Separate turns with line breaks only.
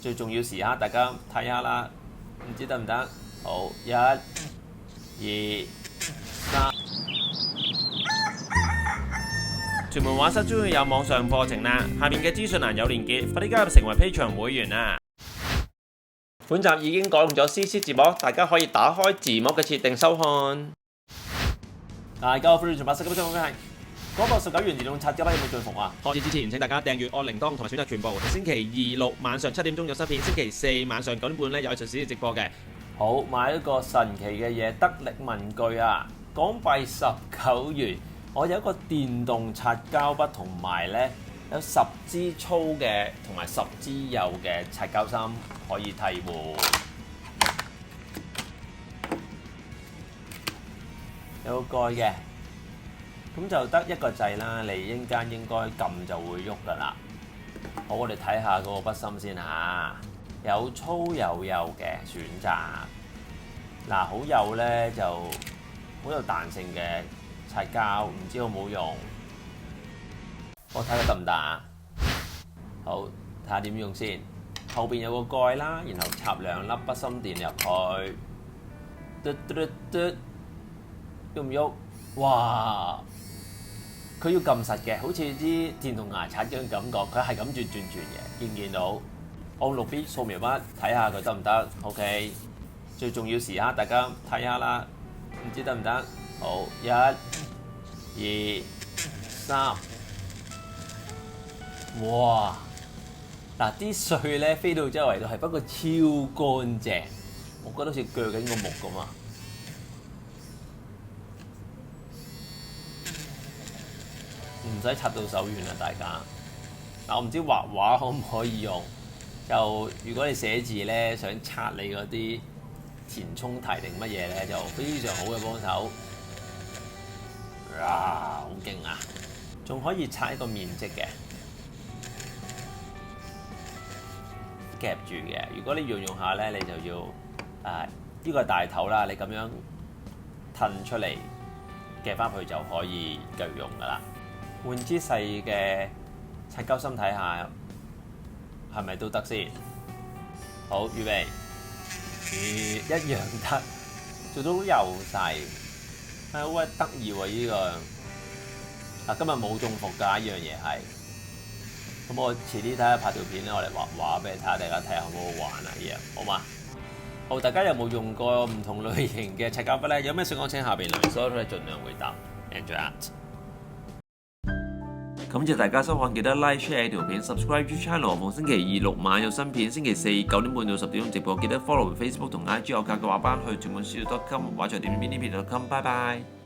最重要時刻，大家睇下啦，唔知得唔得？好，一、二、三。屯門畫室終於有網上課程啦，下面嘅資訊欄有連結，快啲加入成為 Patreon 會員啦！本集已經改用咗 CC 字幕，大家可以打開字幕嘅設定收看。大家好，歡迎從白色嘅張係嗰個19元移動拆家有冇進服啊？
開始之前，請大家訂閱按鈴鐺同埋選擇全部。星期二六晚上7點鐘有新片，星期四晚上9點半咧有藝術史直播嘅。
好，買一個神奇嘅嘢，得力文具啊，港幣19元。我有一個電動擦膠筆，同埋咧有10支粗嘅同埋10支幼嘅擦膠芯可以替換。有個蓋嘅，咁就得一個掣啦。你應該撳就會喐噶啦。好，我哋睇下嗰個筆芯先嚇，有粗有幼嘅選擇。嗱，好幼咧就好有彈性嘅擦膠，唔知好冇用。我睇下得唔得啊？好，睇下點用先。後邊有個蓋啦，然後插2粒筆芯電入去，嘟嘟嘟嘟，喐唔喐？哇！佢要撳實嘅，好似啲電動牙刷嗰種感覺，佢係咁轉嘅，見唔見到？按6B 掃描筆睇下佢得唔得 ？OK。最重要時刻，大家睇下啦，唔知得唔得？好，一、二、三，哇！嗱，啲碎咧飛到周圍都係，不過超乾淨，我覺得好似鋸緊個木咁啊！唔使擦到手軟啦，大家。嗱，我唔知畫畫可唔可以用？就如果你寫字咧，想擦你嗰啲填充題定乜嘢咧，就非常好嘅幫手。好勁啊！仲可以擦一個面積嘅，夾住嘅。如果你用下咧，你就要呢個係大頭啦，你咁樣褪出嚟夾翻佢就可以繼續用噶啦。換支細嘅擦膠芯睇下係咪都得先。好，預備。一樣得，做到幼細，係好鬼得意喎！呢個今日冇中伏㗎，呢樣嘢係。咁我遲啲睇下拍條片咧，我嚟畫畫俾你睇下，大家睇下好唔好玩啊？呢樣好嘛？好，大家有冇用過唔同類型嘅擦膠筆咧？有咩想講請下邊留言，所以都係盡量回答。Enjoy it！感謝大家收看，記得 like share 條片 ，subscribe to channel。逢星期2、6晚有新片，星期4 9點半到10點鐘直播，記得 follow Facebook 同 IG 我教嘅畫班去屯門書 .com 畫在點邊呢片 .com。拜拜。